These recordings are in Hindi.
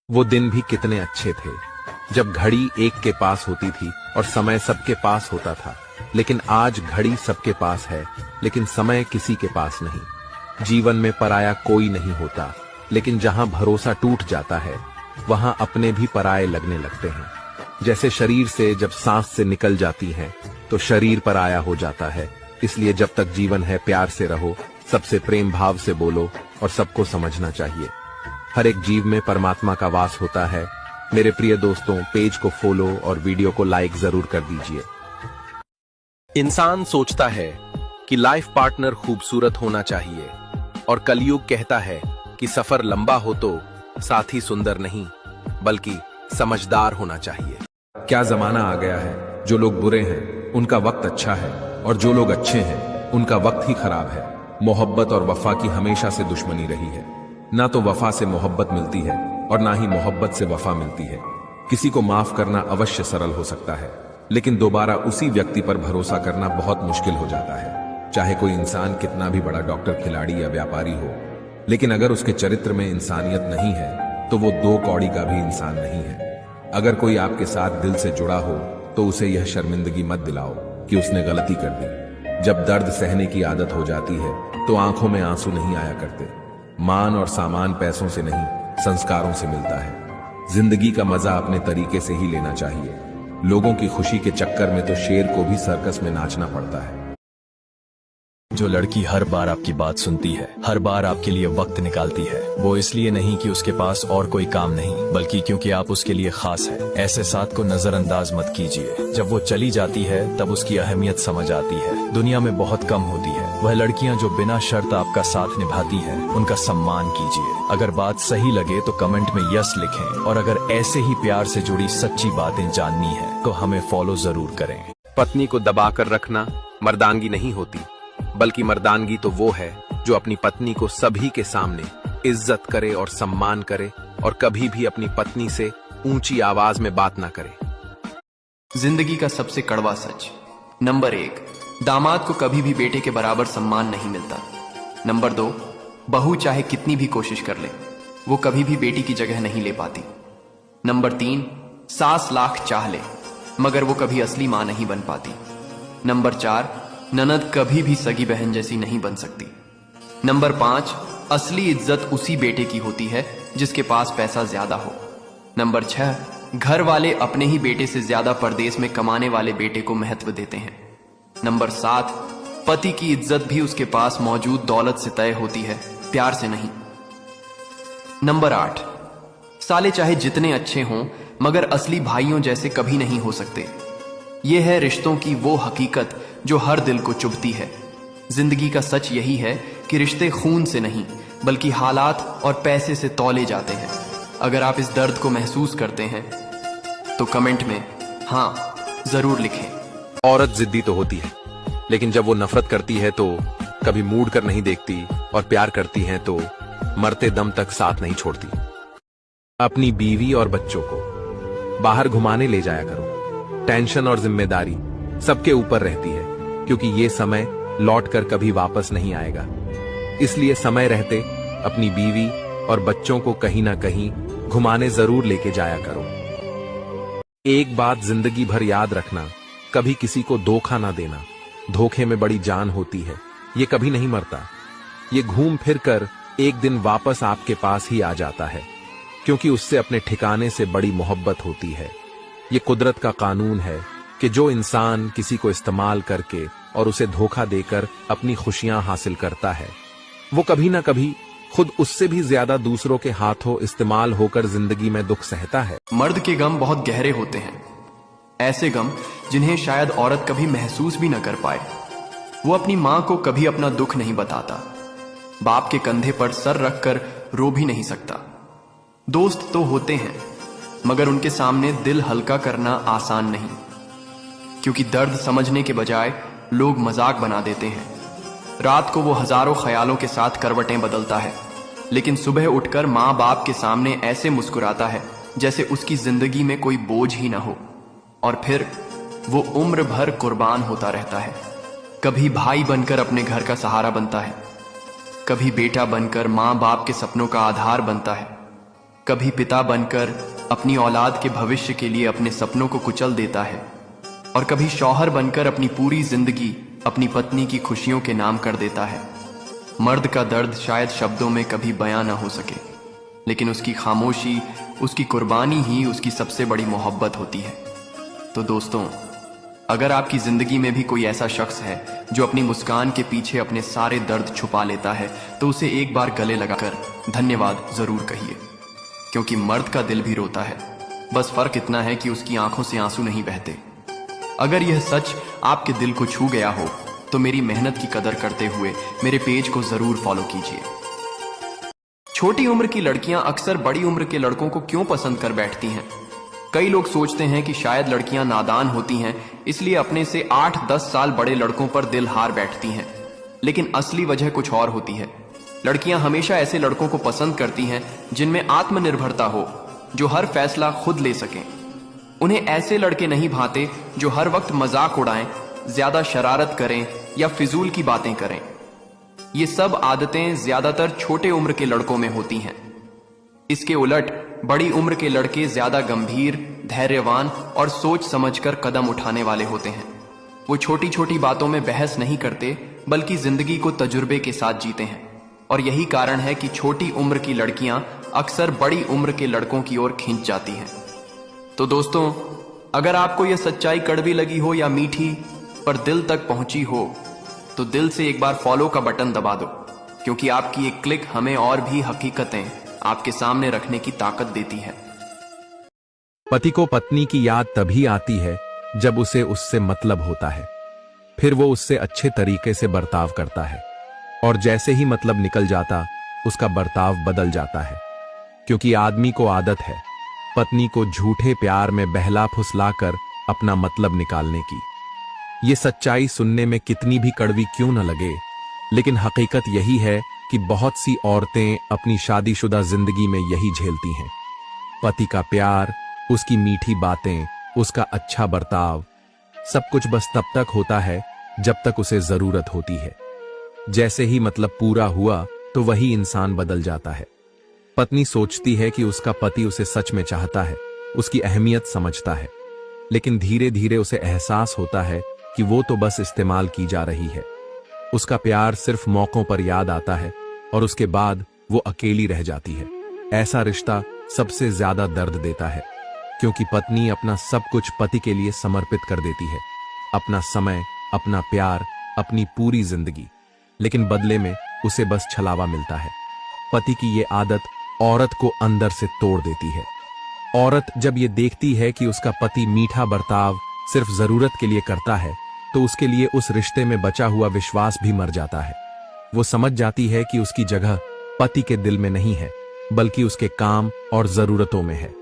वो दिन भी कितने अच्छे थे जब घड़ी एक के पास होती थी और समय सबके पास होता था। लेकिन आज घड़ी सबके पास है, लेकिन समय किसी के पास नहीं। जीवन में पराया कोई नहीं होता, लेकिन जहां भरोसा टूट जाता है वहां अपने भी पराये लगने लगते हैं। जैसे शरीर से जब सांस से निकल जाती है तो शरीर पराया हो जाता है। इसलिए जब तक जीवन है प्यार से रहो, सबसे प्रेम भाव से बोलो और सबको समझना चाहिए। हर एक जीव में परमात्मा का वास होता है। मेरे प्रिय दोस्तों, पेज को फॉलो और वीडियो को लाइक जरूर कर दीजिए। इंसान सोचता है कि लाइफ पार्टनर खूबसूरत होना चाहिए और कलयुग कहता है कि सफर लंबा हो तो साथी सुंदर नहीं बल्कि समझदार होना चाहिए। क्या जमाना आ गया है, जो लोग बुरे हैं उनका वक्त अच्छा है और जो लोग अच्छे हैं उनका वक्त ही खराब है। मोहब्बत और वफा की हमेशा से दुश्मनी रही है। ना तो वफा से मोहब्बत मिलती है और ना ही मोहब्बत से वफा मिलती है। किसी को माफ करना अवश्य सरल हो सकता है, लेकिन दोबारा उसी व्यक्ति पर भरोसा करना बहुत मुश्किल हो जाता है। चाहे कोई इंसान कितना भी बड़ा डॉक्टर, खिलाड़ी या व्यापारी हो, लेकिन अगर उसके चरित्र में इंसानियत नहीं है तो वो दो कौड़ी का भी इंसान नहीं है। अगर कोई आपके साथ दिल से जुड़ा हो तो उसे यह शर्मिंदगी मत दिलाओ कि उसने गलती कर दी। जब दर्द सहने की आदत हो जाती है तो आंखों में आंसू नहीं आया करते। मान और सामान पैसों से नहीं, संस्कारों से मिलता है। जिंदगी का मजा अपने तरीके से ही लेना चाहिए। लोगों की खुशी के चक्कर में तो शेर को भी सर्कस में नाचना पड़ता है। जो लड़की हर बार आपकी बात सुनती है, हर बार आपके लिए वक्त निकालती है, वो इसलिए नहीं कि उसके पास और कोई काम नहीं, बल्कि क्योंकि आप उसके लिए खास है। ऐसे साथ को नजरअंदाज मत कीजिए। जब वो चली जाती है तब उसकी अहमियत समझ आती है। दुनिया में बहुत कम होती है वह लड़कियां जो बिना शर्त आपका साथ निभाती है। उनका सम्मान कीजिए। अगर बात सही लगे तो कमेंट में यस लिखें, और अगर ऐसे ही प्यार से जुड़ी सच्ची बातें जाननी है तो हमें फॉलो जरूर करें। पत्नी को दबाकर रखना मर्दानगी नहीं होती, बल्कि मर्दानगी तो वो है जो अपनी पत्नी को सभी के सामने इज्जत करे और सम्मान करे और कभी भी अपनी पत्नी से ऊंची आवाज में बात ना करे। जिंदगी का सबसे कड़वा सच। नंबर 1, दामाद को कभी भी बेटे के बराबर सम्मान नहीं मिलता। नंबर 2, बहू चाहे कितनी भी कोशिश कर ले, वो कभी भी बेटी की जगह नहीं ले पाती। नंबर 3, सास लाख चाह ले मगर वो कभी असली मां नहीं बन पाती। नंबर 4, ननद कभी भी सगी बहन जैसी नहीं बन सकती। नंबर 5, असली इज्जत उसी बेटे की होती है जिसके पास पैसा ज्यादा हो। नंबर 6, घर वाले अपने ही बेटे से ज्यादा परदेश में कमाने वाले बेटे को महत्व देते हैं। नंबर 7, पति की इज्जत भी उसके पास मौजूद दौलत से तय होती है, प्यार से नहीं। नंबर 8, साले चाहे जितने अच्छे हों मगर असली भाइयों जैसे कभी नहीं हो सकते। यह है रिश्तों की वो हकीकत जो हर दिल को चुभती है। जिंदगी का सच यही है कि रिश्ते खून से नहीं बल्कि हालात और पैसे से तौले जाते हैं। अगर आप इस दर्द को महसूस करते हैं तो कमेंट में हाँ जरूर लिखें। औरत जिद्दी तो होती है, लेकिन जब वो नफरत करती है तो कभी मूड कर नहीं देखती, और प्यार करती है तो मरते दम तक साथ नहीं छोड़ती। अपनी बीवी और बच्चों को बाहर घुमाने ले जाया करो। टेंशन और जिम्मेदारी सबके ऊपर रहती है, क्योंकि ये समय लौटकर कभी वापस नहीं आएगा। इसलिए समय रहते अपनी बीवी और बच्चों को कहीं ना कहीं घुमाने जरूर लेके जाया करो। एक बात जिंदगी भर याद रखना, कभी किसी को धोखा ना देना। धोखे में बड़ी जान होती है, ये कभी नहीं मरता। ये घूम फिर कर एक दिन वापस आपके पास ही आ जाता है, क्योंकि उससे अपने ठिकाने से बड़ी मोहब्बत होती है। ये कुदरत का कानून है कि जो इंसान किसी को इस्तेमाल करके और उसे धोखा देकर अपनी खुशियां हासिल करता है, वो कभी ना कभी खुद उससे भी ज्यादा दूसरों के हाथों इस्तेमाल होकर जिंदगी में दुख सहता है। मर्द के गम बहुत गहरे होते हैं, ऐसे गम जिन्हें शायद औरत कभी महसूस भी न कर पाए। वो अपनी मां को कभी अपना दुख नहीं बताता, बाप के कंधे पर सर रखकर रो भी नहीं सकता। दोस्त तो होते हैं मगर उनके सामने दिल हल्का करना आसान नहीं, क्योंकि दर्द समझने के बजाय लोग मजाक बना देते हैं। रात को वो हजारों ख्यालों के साथ करवटें बदलता है, लेकिन सुबह उठकर माँ बाप के सामने ऐसे मुस्कुराता है जैसे उसकी जिंदगी में कोई बोझ ही ना हो। और फिर वो उम्र भर कुर्बान होता रहता है। कभी भाई बनकर अपने घर का सहारा बनता है, कभी बेटा बनकर माँ बाप के सपनों का आधार बनता है। कभी पिता बनकर अपनी औलाद के भविष्य के लिए अपने सपनों को कुचल देता है, और कभी शौहर बनकर अपनी पूरी जिंदगी अपनी पत्नी की खुशियों के नाम कर देता है। मर्द का दर्द शायद शब्दों में कभी बयां ना हो सके, लेकिन उसकी खामोशी, उसकी कुर्बानी ही उसकी सबसे बड़ी मोहब्बत होती है। तो दोस्तों, अगर आपकी जिंदगी में भी कोई ऐसा शख्स है जो अपनी मुस्कान के पीछे अपने सारे दर्द छुपा लेता है, तो उसे एक बार गले लगाकर धन्यवाद जरूर कहिए, क्योंकि मर्द का दिल भी रोता है। बस फर्क इतना है कि उसकी आंखों से आंसू नहीं बहते। अगर यह सच आपके दिल को छू गया हो तो मेरी मेहनत की कदर करते हुए मेरे पेज को जरूर फॉलो कीजिए। छोटी उम्र की लड़कियां अक्सर बड़ी उम्र के लड़कों को क्यों पसंद कर बैठती हैं? कई लोग सोचते हैं कि शायद लड़कियां नादान होती हैं, इसलिए अपने से 8-10 साल बड़े लड़कों पर दिल हार बैठती हैं। लेकिन असली वजह कुछ और होती है। लड़कियां हमेशा ऐसे लड़कों को पसंद करती हैं जिनमें आत्मनिर्भरता हो, जो हर फैसला खुद ले सकें। उन्हें ऐसे लड़के नहीं भाते जो हर वक्त मजाक उड़ाएं, ज्यादा शरारत करें या फिजूल की बातें करें। ये सब आदतें ज्यादातर छोटे उम्र के लड़कों में होती हैं। इसके उलट बड़ी उम्र के लड़के ज्यादा गंभीर, धैर्यवान और सोच समझकर कदम उठाने वाले होते हैं। वो छोटी छोटी बातों में बहस नहीं करते, बल्कि जिंदगी को तजुर्बे के साथ जीते हैं। और यही कारण है कि छोटी उम्र की लड़कियां अक्सर बड़ी उम्र के लड़कों की ओर खींच जाती हैं। तो दोस्तों, अगर आपको यह सच्चाई कड़वी लगी हो या मीठी पर दिल तक पहुंची हो, तो दिल से एक बार फॉलो का बटन दबा दो, क्योंकि आपकी एक क्लिक हमें और भी हकीकतें आपके सामने रखने की ताकत देती है। पति को पत्नी की याद तभी आती है जब उसे उससे मतलब होता है। फिर वो उससे अच्छे तरीके से बर्ताव करता है, और जैसे ही मतलब निकल जाता, उसका बर्ताव बदल जाता है। क्योंकि आदमी को आदत है पत्नी को झूठे प्यार में बहला फुसलाकर अपना मतलब निकालने की। ये सच्चाई सुनने में कितनी भी कड़वी क्यों न लगे, लेकिन हकीकत यही है कि बहुत सी औरतें अपनी शादीशुदा जिंदगी में यही झेलती हैं। पति का प्यार, उसकी मीठी बातें, उसका अच्छा बर्ताव, सब कुछ बस तब तक होता है जब तक उसे जरूरत होती है। जैसे ही मतलब पूरा हुआ तो वही इंसान बदल जाता है। पत्नी सोचती है कि उसका पति उसे सच में चाहता है, उसकी अहमियत समझता है, लेकिन धीरे धीरे उसे एहसास होता है कि वो तो बस इस्तेमाल की जा रही है। उसका प्यार सिर्फ मौकों पर याद आता है और उसके बाद वो अकेली रह जाती है। ऐसा रिश्ता सबसे ज्यादा दर्द देता है, क्योंकि पत्नी अपना सब कुछ पति के लिए समर्पित कर देती है, अपना समय, अपना प्यार, अपनी पूरी जिंदगी, लेकिन बदले में उसे बस छलावा मिलता है। पति की ये आदत औरत को अंदर से तोड़ देती है। औरत जब ये देखती है कि उसका पति मीठा बर्ताव सिर्फ जरूरत के लिए करता है, तो उसके लिए उस रिश्ते में बचा हुआ विश्वास भी मर जाता है। वो समझ जाती है कि उसकी जगह पति के दिल में नहीं है, बल्कि उसके काम और जरूरतों में है।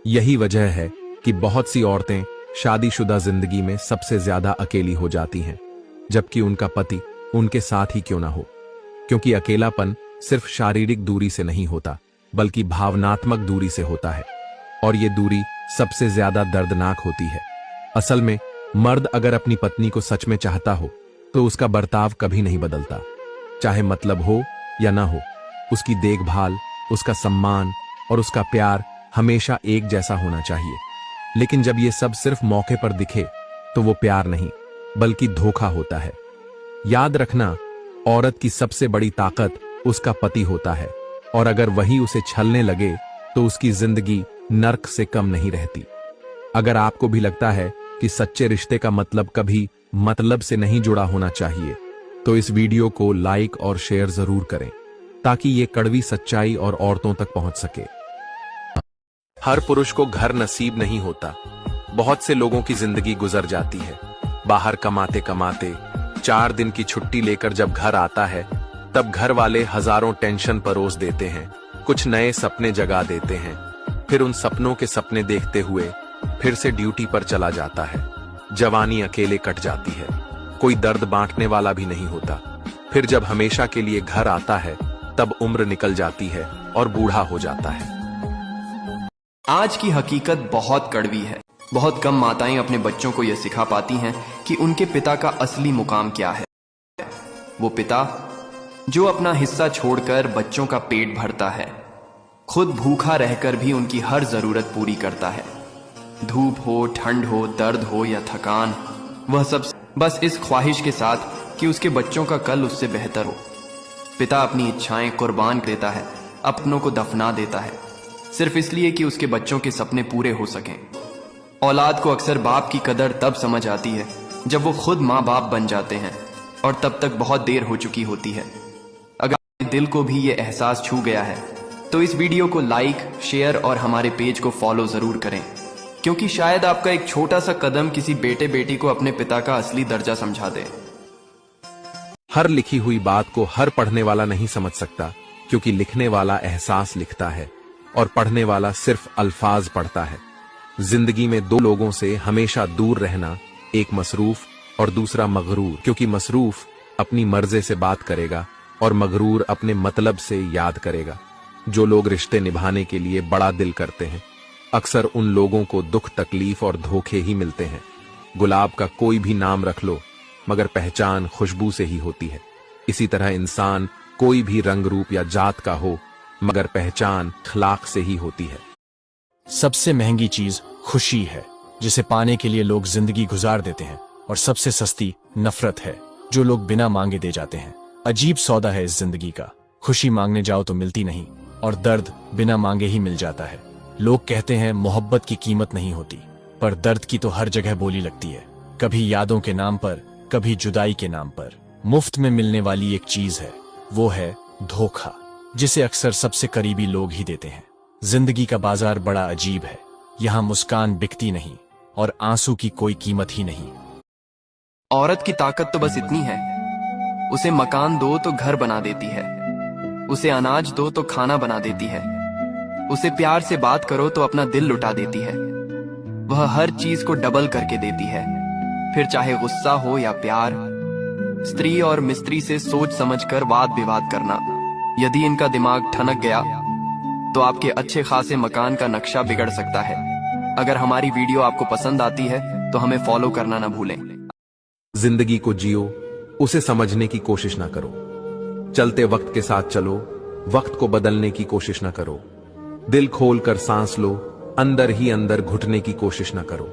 यही वजह है कि बहुत सी औरतें शादीशुदा जिंदगी में सबसे ज्यादा अकेली हो जाती हैं, जबकि उनका पति उनके साथ ही क्यों ना हो। क्योंकि अकेलापन सिर्फ शारीरिक दूरी से नहीं होता, बल्कि भावनात्मक दूरी से होता है, और ये दूरी सबसे ज्यादा दर्दनाक होती है। असल में मर्द अगर अपनी पत्नी को सच में चाहता हो तो उसका बर्ताव कभी नहीं बदलता, चाहे मतलब हो या ना हो। उसकी देखभाल, उसका सम्मान और उसका प्यार हमेशा एक जैसा होना चाहिए। लेकिन जब ये सब सिर्फ मौके पर दिखे तो वो प्यार नहीं, बल्कि धोखा होता है। याद रखना, औरत की सबसे बड़ी ताकत उसका पति होता है, और अगर वही उसे छलने लगे तो उसकी जिंदगी नर्क से कम नहीं रहती। अगर आपको भी लगता है कि सच्चे रिश्ते का मतलब कभी मतलब से नहीं जुड़ा होना चाहिए, तो इस वीडियो को लाइक और शेयर जरूर करें, ताकि ये कड़वी सच्चाई और औरतों तक पहुंच सके। हर पुरुष को घर नसीब नहीं होता। बहुत से लोगों की जिंदगी गुजर जाती है बाहर कमाते कमाते। 4 दिन की छुट्टी लेकर जब घर आता है, तब घर वाले हजारों टेंशन परोस देते हैं, कुछ नए सपने जगा देते हैं। फिर उन सपनों के सपने देखते हुए फिर से ड्यूटी पर चला जाता है। जवानी अकेले कट जाती है, कोई दर्द बांटने वाला भी नहीं होता। फिर जब हमेशा के लिए घर आता है, तब उम्र निकल जाती है और बूढ़ा हो जाता है। आज की हकीकत बहुत कड़वी है। बहुत कम माताएं अपने बच्चों को यह सिखा पाती हैं कि उनके पिता का असली मुकाम क्या है। वो पिता जो अपना हिस्सा छोड़कर बच्चों का पेट भरता है, खुद भूखा रहकर भी उनकी हर जरूरत पूरी करता है। धूप हो, ठंड हो, दर्द हो या थकान, वह सब बस इस ख्वाहिश के साथ कि उसके बच्चों का कल उससे बेहतर हो। पिता अपनी इच्छाएं कुर्बान देता है, अपनों को दफना देता है, सिर्फ इसलिए कि उसके बच्चों के सपने पूरे हो सकें। औलाद को अक्सर बाप की कदर तब समझ आती है जब वो खुद माँ बाप बन जाते हैं, और तब तक बहुत देर हो चुकी होती है। अगर आपके दिल को भी ये एहसास छू गया है तो इस वीडियो को लाइक, शेयर और हमारे पेज को फॉलो जरूर करें, क्योंकि शायद आपका एक छोटा सा कदम किसी बेटे बेटी को अपने पिता का असली दर्जा समझा दे। हर लिखी हुई बात को हर पढ़ने वाला नहीं समझ सकता, क्योंकि लिखने वाला एहसास लिखता है और पढ़ने वाला सिर्फ अल्फाज पढ़ता है। जिंदगी में दो लोगों से हमेशा दूर रहना, एक मसरूफ और दूसरा मगरूर, क्योंकि मसरूफ अपनी मर्जी से बात करेगा और मगरूर अपने मतलब से याद करेगा। जो लोग रिश्ते निभाने के लिए बड़ा दिल करते हैं, अक्सर उन लोगों को दुख, तकलीफ और धोखे ही मिलते हैं। गुलाब का कोई भी नाम रख लो, मगर पहचान खुशबू से ही होती है। इसी तरह इंसान कोई भी रंग, रूप या जात का हो, मगर पहचान अखलाक से ही होती है। सबसे महंगी चीज खुशी है, जिसे पाने के लिए लोग जिंदगी गुजार देते हैं, और सबसे सस्ती नफरत है, जो लोग बिना मांगे दे जाते हैं। अजीब सौदा है इस जिंदगी का। खुशी मांगने जाओ तो मिलती नहीं, और दर्द बिना मांगे ही मिल जाता है। लोग कहते हैं मोहब्बत की कीमत नहीं होती, पर दर्द की तो हर जगह बोली लगती है। कभी यादों के नाम पर, कभी जुदाई के नाम पर। मुफ्त में मिलने वाली एक चीज है, वो है धोखा, जिसे अक्सर सबसे करीबी लोग ही देते हैं। जिंदगी का बाजार बड़ा अजीब है। यहाँ मुस्कान बिकती नहीं और आंसू की कोई कीमत ही नहीं। औरत की ताकत तो बस इतनी है, उसे मकान दो तो घर बना देती है, उसे अनाज दो तो खाना बना देती है, उसे प्यार से बात करो तो अपना दिल लुटा देती है। वह हर चीज को डबल करके देती है, फिर चाहे गुस्सा हो या प्यार। स्त्री और मिस्त्री से सोच समझकर वाद विवाद करना। यदि इनका दिमाग ठनक गया तो आपके अच्छे खासे मकान का नक्शा बिगड़ सकता है। अगर हमारी वीडियो आपको पसंद आती है तो हमें फॉलो करना ना भूलें। जिंदगी को जियो, उसे समझने की कोशिश ना करो। चलते वक्त के साथ चलो, वक्त को बदलने की कोशिश ना करो। दिल खोलकर सांस लो, अंदर ही अंदर घुटने की कोशिश ना करो।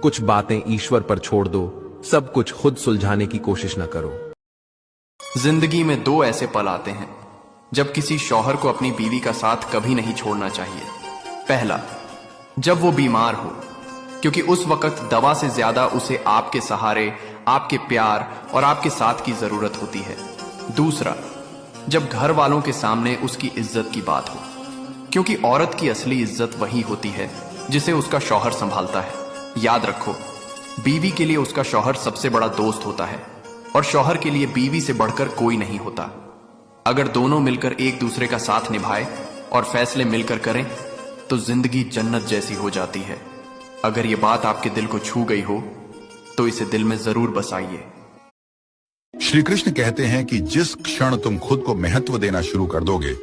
कुछ बातें ईश्वर पर छोड़ दो, सब कुछ खुद सुलझाने की कोशिश ना करो। जिंदगी में दो ऐसे पल आते हैं जब किसी शौहर को अपनी बीवी का साथ कभी नहीं छोड़ना चाहिए। पहला, जब वो बीमार हो, क्योंकि उस वक्त दवा से ज्यादा उसे आपके सहारे, आपके प्यार और आपके साथ की जरूरत होती है। दूसरा, जब घर वालों के सामने उसकी इज्जत की बात हो, क्योंकि औरत की असली इज्जत वही होती है जिसे उसका शौहर संभालता है। याद रखो, बीवी के लिए उसका शौहर सबसे बड़ा दोस्त होता है, और शौहर के लिए बीवी से बढ़कर कोई नहीं होता। अगर दोनों मिलकर एक दूसरे का साथ निभाए और फैसले मिलकर करें तो जिंदगी जन्नत जैसी हो जाती है। अगर ये बात आपके दिल को छू गई हो तो इसे दिल में जरूर बसाइए। श्री कृष्ण कहते हैं कि जिस क्षण तुम खुद को महत्व देना शुरू कर दोगे,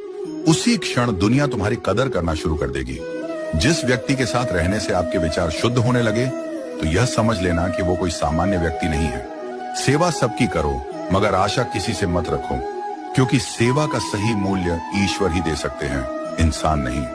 उसी क्षण दुनिया तुम्हारी कदर करना शुरू कर देगी। जिस व्यक्ति के साथ रहने से आपके विचार शुद्ध होने लगे, तो यह समझ लेना कि वो कोई सामान्य व्यक्ति नहीं है। सेवा सबकी करो, मगर आशा किसी से मत रखो, क्योंकि सेवा का सही मूल्य ईश्वर ही दे सकते हैं, इंसान नहीं।